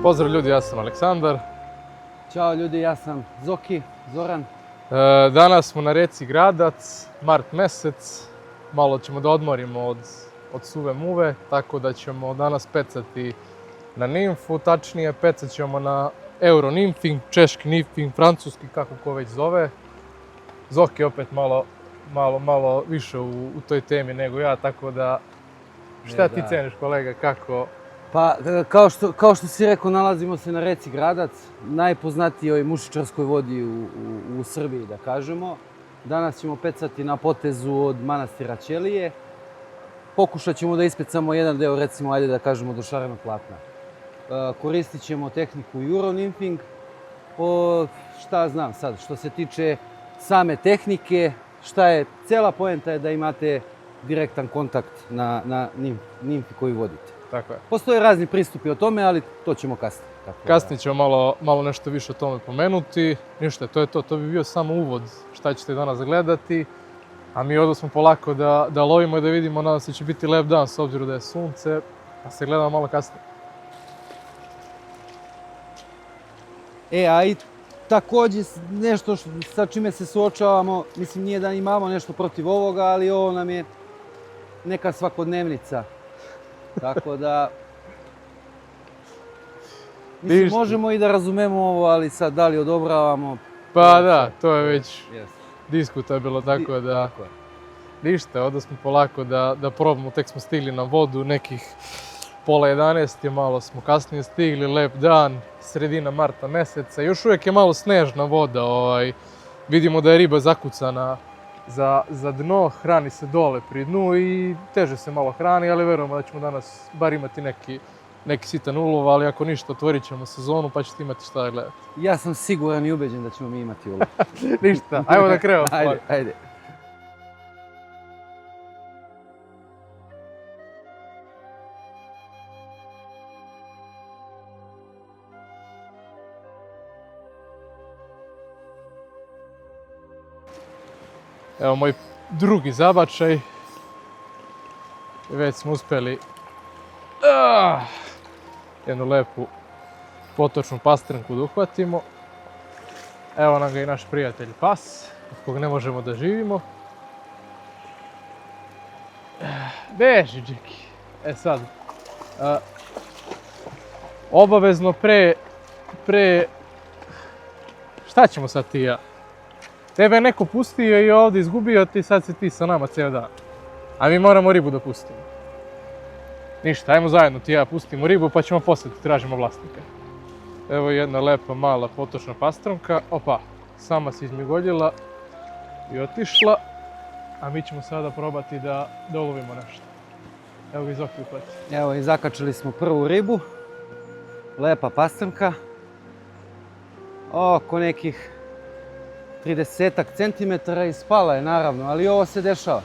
Pozdrav ljudi, ja sam Aleksandar. Ćao ljudi, ja sam Zoran. Danas smo na reci Gradac, mart mjesec. Malo ćemo da odmorimo od suve muve, tako da ćemo danas pecati na nimfu, tačnije pecat ćemo na Euronimfing, češki nimfing, francuski, kako ko već zove. Zoki je opet malo više u toj temi nego ja, tako da šta ti ceniš kolega, kako? Pa, kao što si rekao, nalazimo se na reci Gradac, najpoznatijoj mušičarskoj vodi u Srbiji, da kažemo. Danas ćemo pecati na potezu od manastira Ćelije. Pokušat ćemo da ispecamo jedan deo, recimo, ajde da kažemo, do šarenog platna. Koristit ćemo tehniku Euronimfing. Šta znam sad, što se tiče same tehnike, cijela poenta je da imate direktan kontakt na nimfi koju vodite. Tako je. Postoje razni pristupi o tome, ali to ćemo kasnije. Kasnije ćemo malo nešto više o tome pomenuti. Ništa, to je to. To bi bio samo uvod šta ćete danas gledati. A mi ovdje smo polako da lovimo i da vidimo, nadam se će biti lep dan s obzirom da je sunce. Pa se gledamo malo kasnije. A i također nešto sa čime se suočavamo, mislim nije da imamo nešto protiv ovoga, ali ovo nam je neka svakodnevnica. Tako da, mislim, možemo i da razumemo ovo, ali sad da li odobravamo? Pa da, to je već diskutabilno, tako da ništa, ovdje smo polako da probamo, tek smo stigli na vodu, nekih pola 11 je, malo smo kasnije stigli, lep dan, sredina marta mjeseca, još uvijek je malo snežna voda, vidimo da je riba zakucana za dno, hrani se dole pri dnu i teže se malo hrani, ali verujemo da ćemo danas bar imati neki sitan ulov, ali ako ništa, otvorit ćemo sezonu pa ćete imati šta da gledati. Ja sam siguran i ubeđen da ćemo mi imati ulov. Ništa, ajmo da krenemo. Ajde. Evo moj drugi zabačaj. Već smo uspjeli jednu lepu potočnu pastrenku da uhvatimo. Evo nam ga i naš prijatelj pas, od kog ne možemo da živimo. Beži, Džeki. Sad, obavezno šta ćemo sad ti i ja? Tebe je neko pustio i ovdje izgubio ti, sad si ti sa nama cijel dan. A mi moramo ribu da pustimo. Ništa, ajmo zajedno ti i ja pustimo ribu pa ćemo poslije tražimo vlasnika. Evo jedna lepa mala potočna pastronka. Opa, sama se izmigoljila i otišla. A mi ćemo sada probati da ulovimo nešto. Evo ga iz Zoki uhvati. Evo i zakačili smo prvu ribu. Lepa pastronka. Oko nekih 30 centimetara i spala je naravno, ali ovo se dešava.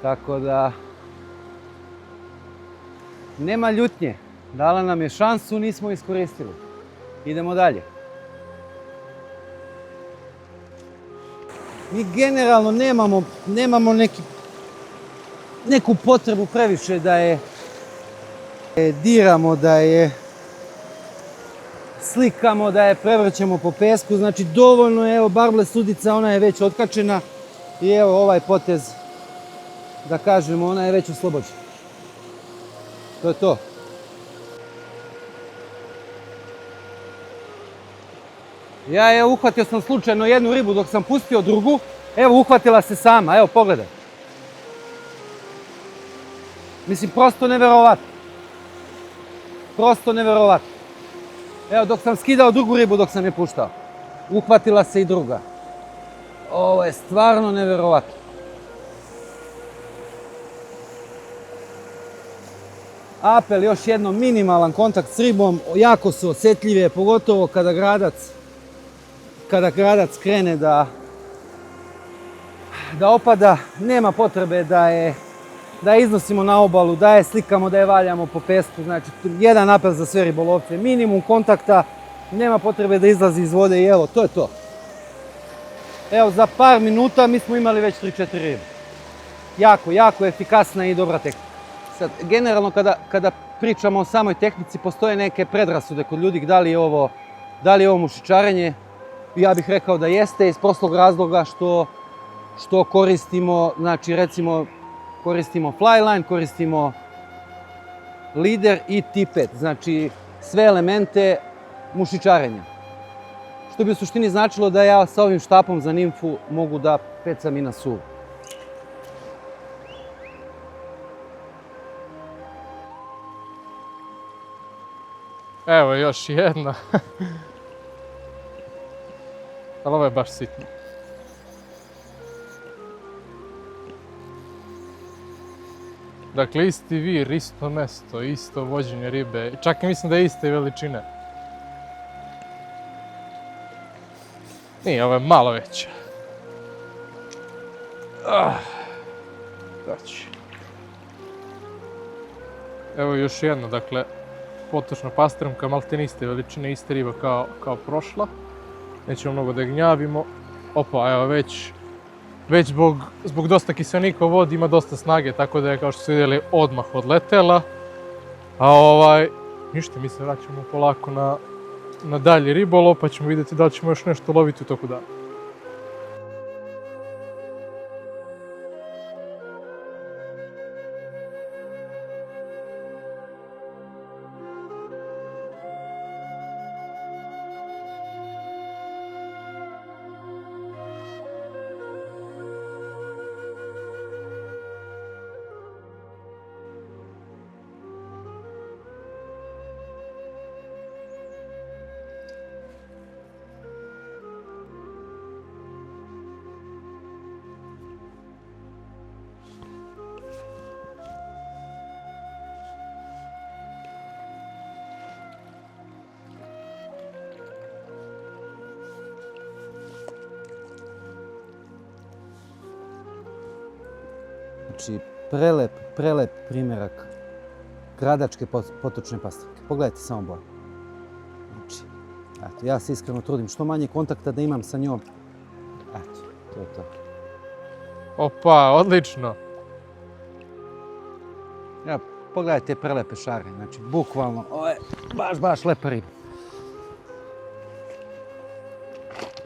Tako da nema ljutnje. Dala nam je šansu, nismo iskoristili. Idemo dalje. Mi generalno nemamo neku potrebu previše da je diramo, da je slikamo, da je prevrćemo po pesku, znači dovoljno je, evo barble sudica, ona je već otkačena i evo ovaj potez, da kažemo, ona je već oslobođena. To je to. Ja uhvatio sam slučajno jednu ribu dok sam pustio drugu, evo uhvatila se sama, evo pogledaj. Mislim, prosto neverovatno. Prosto neverovatno. Evo, dok sam skidao drugu ribu, dok sam je puštao. Uhvatila se i druga. Ovo je stvarno neverovatno. Apel, još jedno, minimalan kontakt s ribom. Jako su osjetljive, pogotovo kada gradac krene da opada. Nema potrebe da je iznosimo na obalu, da je slikamo, da je valjamo po pesku. Znači, jedan apel za sve ribolovce, minimum kontakta, nema potrebe da izlazi iz vode i evo, to je to. Evo, za par minuta mi smo imali već 3-4 ribe. Jako efikasna i dobra tehnika. Sad, generalno, kada pričamo o samoj tehnici, postoje neke predrasude kod ljudi da li je ovo mušičarenje. Ja bih rekao da jeste iz prostog razloga što koristimo, znači recimo koristimo flyline, koristimo lider i tipet, znači sve elemente mušičarenja. Što bi u suštini značilo da ja sa ovim štapom za nimfu mogu da pecam i na suvu. Evo još jedna. Ali ovo je baš sitno. Dakle, isti vir, isto mesto, isto vođenje ribe. Čak i mislim da je iste veličine. Nije, ovo je malo veća. Doći. Evo još jedna, dakle, potočna pastrmka, maltene iste veličine, iste riba kao prošla. Nećemo mnogo da gnjavimo. Opa, evo već zbog dosta kiselnika u vodi ima dosta snage, tako da je, kao što ste vidjeli, odmah odletela. A ništa, mi se vraćamo polako na dalji ribolov, pa ćemo vidjeti da li ćemo još nešto loviti u toku dana. Znači, prelep primjerak gradačke potočne pastrmke. Pogledajte samo boju. Znači, eto, ja se iskreno trudim što manje kontakta da imam sa njom. Eto, to je to. Opa, odlično! Ja, pogledajte te prelepe šare, znači, bukvalno, ovo je baš lepa riba.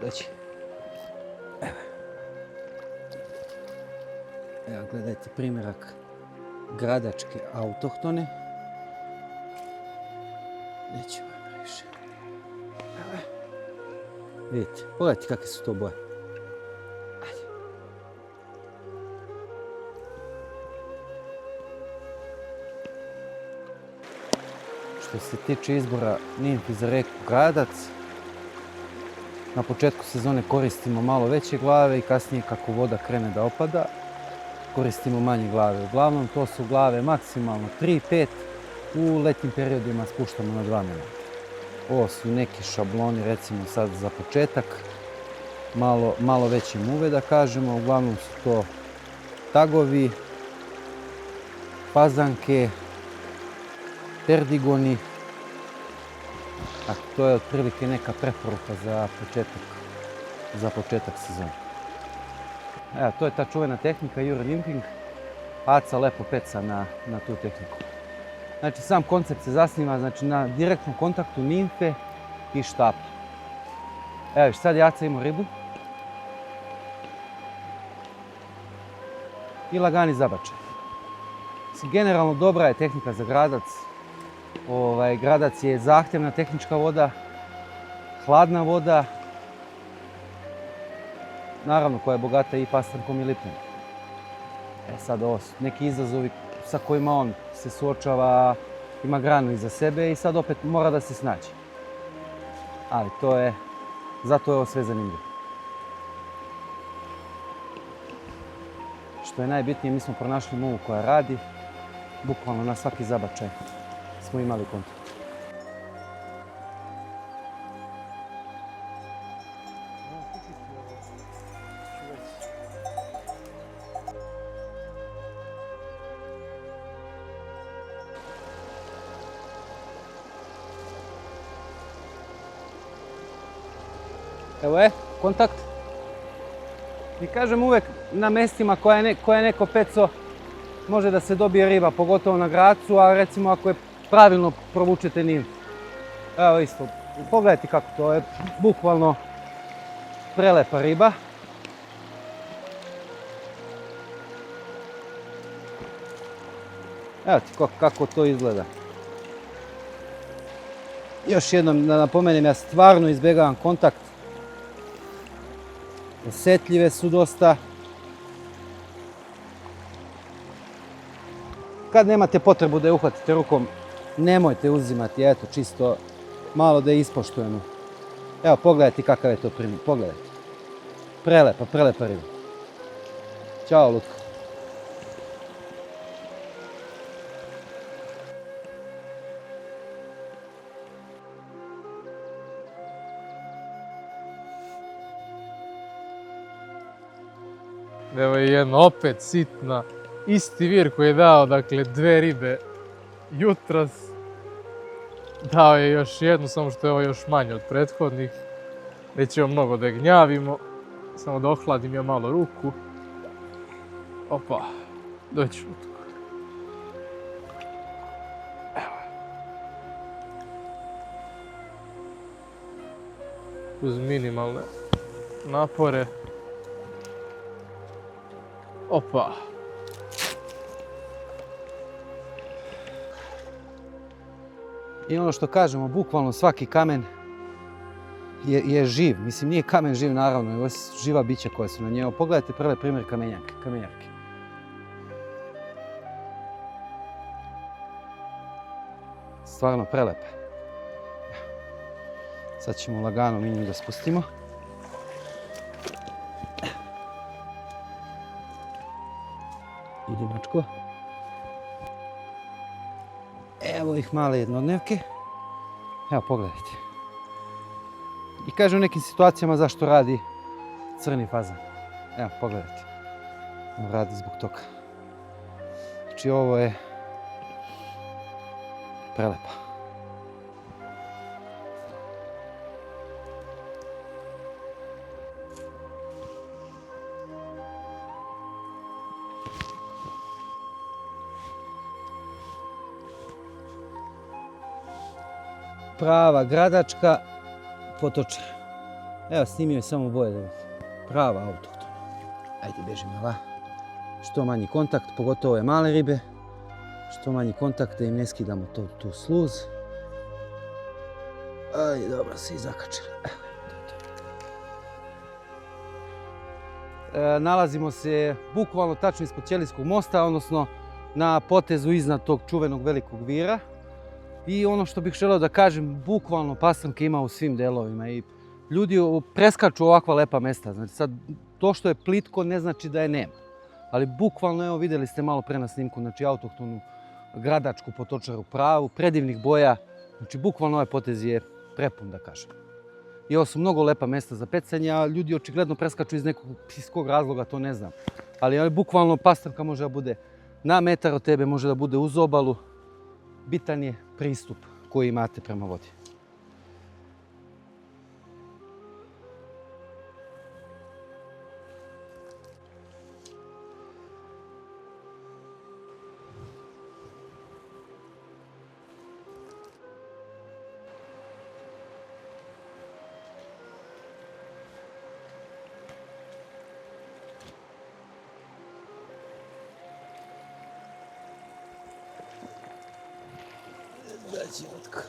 Znači, evo, gledajte primjerak gradačke autohtone. Nećemo je previše. Vidite, pogledajte kakve su to boje. Ajde. Što se tiče izbora nimfi za reku Gradac, na početku sezone koristimo malo veće glave i kasnije kako voda krene da opada, koristimo manje glave. Uglavnom to su glave maksimalno 3-5, u letnjim periodima spuštamo na 2 mm. Ovo su neki šabloni, recimo sad za početak, malo veće muve da kažemo, uglavnom su to tagovi, fazanke, perdigoni. To je otprilike neka preporuka za početak sezone. Evo, to je ta čuvena tehnika Euro Limping. Aca lepo peca na tu tehniku. Znači, sam koncept se zasniva na direktnom kontaktu nimfe i štapa. Evo, sad je Aca imao ribu. I lagani zabačaj. Generalno dobra je tehnika za Gradac. Gradac je zahtjevna tehnička voda, hladna voda, naravno koja je bogata i pastrmkom i lipnjem. Sad ovo su neki izazovi sa kojima on se suočava, ima granu iza sebe i sad opet mora da se snađe. Ali zato je ovo sve zanimljivo. Što je najbitnije, mi smo pronašli muvu koja radi, bukvalno na svaki zabačaj smo imali kontakt. Evo je, kontakt. I kažem uvek na mestima koja je neko peco može da se dobije riba, pogotovo na Gracu, a recimo ako je pravilno provučete nimfu. Evo isto, pogledajte kako to je, bukvalno prelepa riba. Evo ti kako to izgleda. Još jednom da napomenem, ja stvarno izbjegavam kontakt. Osjetljive su dosta. Kad nemate potrebu da je uhvatite rukom, nemojte uzimati, eto, čisto malo da je ispoštujemo. Evo, pogledajte kakav je to primjer, pogledajte. Prelepa riba. Ćao, Lutko. Evo je jedna opet sitna, isti vir koji je dao, dakle, 2 ribe jutros. Dao je još jednu, samo što je ovo još manje od prethodnih. Nećemo mnogo da je gnjavimo, samo da ohladim ja malo ruku. Opa, doći Lutko. Evo. Uz minimalne napore. Opa. I ono što kažemo, bukvalno svaki kamen je živ. Mislim, nije kamen živ naravno, ovo je živa bića koja su na njemu. Pogledajte prelep primjer kamenjarke. Stvarno prelepe. Sad ćemo lagano mi nju da spustimo. Idi, mačko. Evo ih male jednodnevke. Evo, pogledajte. I kaže u nekim situacijama zašto radi crni fazan. Evo, pogledajte. On radi zbog toga. Znači, ovo je prelepa. Prava gradačka potočara. Evo, snimio je samo boje da vidite. Prava autohtona. Ajde, beži mala. Što manji kontakt, pogotovo ove male ribe. Što manji kontakt da im ne skidamo tu sluz. Ajde, dobro se i zakačili. Nalazimo se bukvalno tačno ispod Ćelijskog mosta, odnosno na potezu iznad tog čuvenog velikog vira. I ono što bih želeo da kažem, bukvalno pastramke ima u svim delovima i ljudi preskaču ovakva lepa mesta. Znači sad, to što je plitko ne znači da je nema. Ali bukvalno, evo vidjeli ste malo pre na snimku, znači autohtonu gradačku potočaru pravu, predivnih boja. Znači bukvalno ovaj potez je prepun da kažem. I ovo su mnogo lepa mesta za pecanje, a ljudi očigledno preskaču iz kog razloga, to ne znam. Ali bukvalno pastramka može da bude na metar od tebe, može da bude uz obalu. Bitan je pristup koji imate prema vodi. Daći Lutko.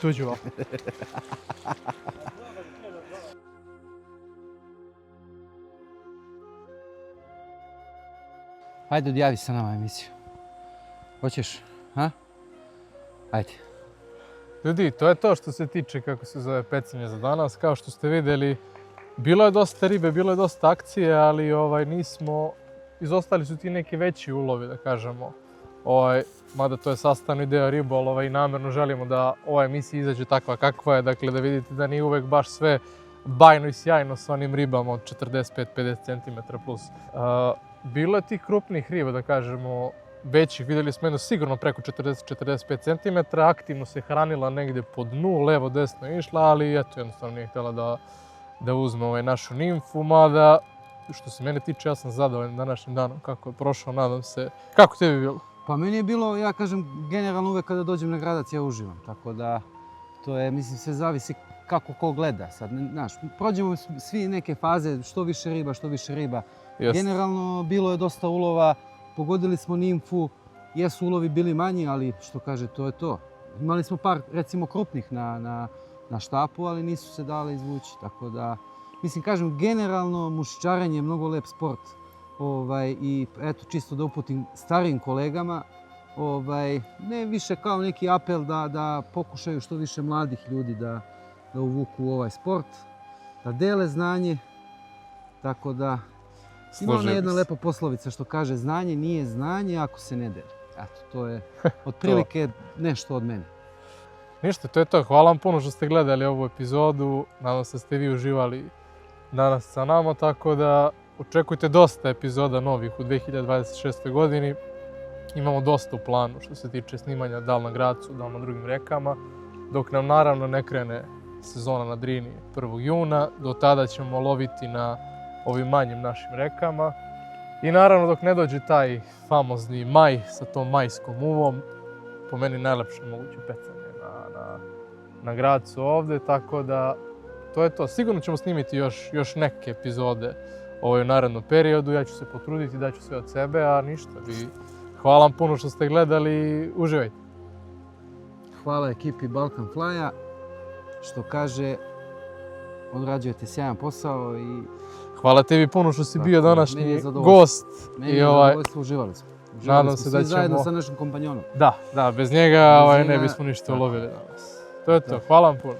Tuđu vam. Ajde, odjavi se nama emisiju. Hoćeš, ha? Ajde. Ljudi, to je to što se tiče kako se zove pecanje za danas. Kao što ste vidjeli, bilo je dosta ribe, bilo je dosta akcije, ali nismo... Izostali su ti neki veći ulovi, da kažemo. Mada to je sastavni deo ribolova i namjerno želimo da ova emisija izađe takva kakva je. Dakle, da vidite da nije uvek baš sve bajno i sjajno sa onim ribama od 45-50 cm plus. Bilo je tih krupnih riba, da kažemo, većih, vidjeli smo jedno sigurno preko 40-45 cm, aktivno se hranila negdje po dnu, levo, desno je išla, ali eto, jednostavno nije htjela da uzme našu nimfu, mada, što se mene tiče, ja sam zadovoljan današnjim danom, kako je prošao, nadam se. Kako tebi bilo? Pa meni je bilo, ja kažem, generalno uvek kada dođem na Gradac ja uživam, tako da to je, mislim, sve zavisi kako ko gleda. Sad, znaš, prođemo svi neke faze, što više riba. Jest. Generalno bilo je dosta ulova, pogodili smo nimfu, jesu ulovi bili manji, ali što kaže, to je to. Imali smo par, recimo, krupnih na štapu, ali nisu se dale izvući, tako da, mislim, kažem, generalno mušičarenje je mnogo lep sport. I eto, čisto da uputim starijim kolegama, ne više kao neki apel da pokušaju što više mladih ljudi da uvuku u ovaj sport, da dele znanje, tako da ima ona jedna lepa poslovica što kaže znanje nije znanje ako se ne deli. Eto, to je otprilike nešto od mene. Ništa, to je to. Hvala vam puno što ste gledali ovu epizodu. Nadam se da ste vi uživali danas sa nama, tako da očekujte dosta epizoda novih u 2026. godini. Imamo dosta u planu što se tiče snimanja da li na Gracu, da li na drugim rekama. Dok nam naravno ne krene sezona na Drini 1. juna, do tada ćemo loviti na ovim manjim našim rekama. I naravno dok ne dođe taj famozni maj sa tom majskom uvom, po meni najlepše moguće pecanje na Gracu ovdje, tako da to je to. Sigurno ćemo snimiti još neke epizode u narednom periodu, ja ću se potruditi, daću sve od sebe, a ništa. Hvala vam puno što ste gledali, uživajte. Hvala ekipi Balkan Flya, što kaže, odrađujete sjajan posao i... Hvala tebi puno što si bio današnji gost. Meni je zadovoljstvo, uživali smo. Nadam se da ćemo... Svi zajedno sa našim kompanjonom. Da, bez njega ne bismo ništa ulovili danas. To je to, hvala vam puno.